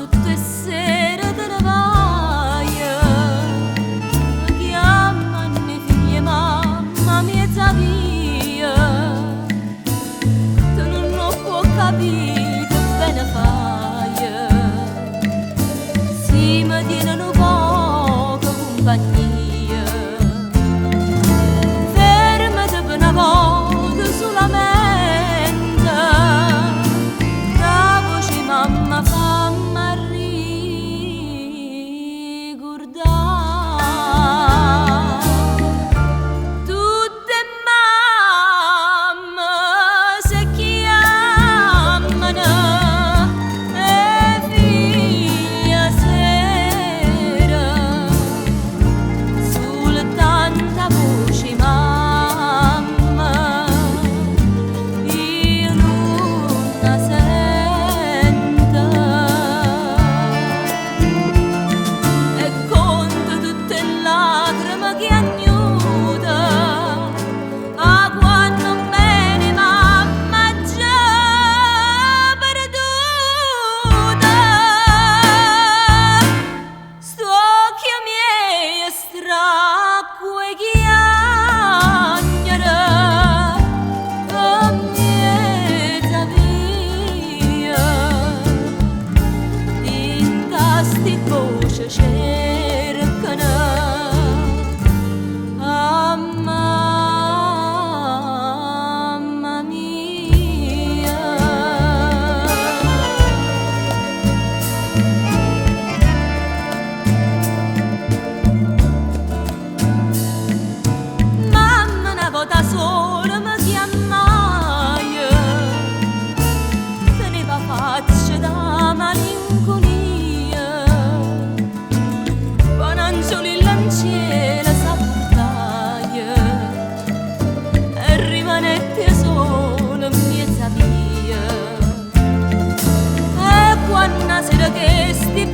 tutte sere te ne vai, mi chiamano i figli, mamma mia via, tu non può capire che bene fai, si mi tiene un poco compagnia, fermati per una volta solamente. Mamma fammi ricordare tutte mamme se chiamano e figlia sera sulle tanta voce mamma io non la sento. Che agnuda a quando bene mamma già perduta, sto occhio miei stracque chiagnere a mezza via in tasti voce cercano. Mamma mia, mamma una volta sola mi chiamai, teneva faccia da malinconia, pananzoli il lanciere rimanette solo in mezza via e quando sera che sti